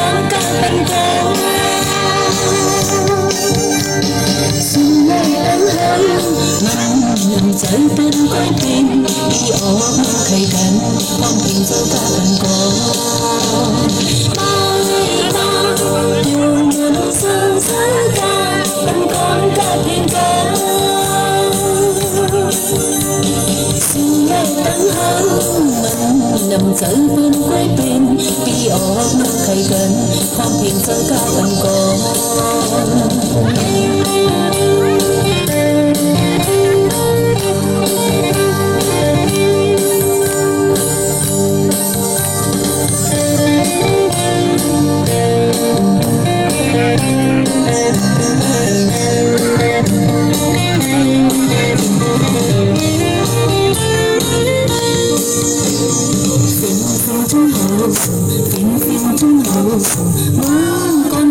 con ca bên con xuân nay ấm hơn nằm chơi bên quay bên đi ôm khay gần con tình dâu ca bên con yêu muốn sương sớm ca bên con ca bên con xuân nay ấm hơn nằm chơi bên quay bên đi ôm khay gần con tình dâu ca bên con phiên trong hậu phim trong hậu con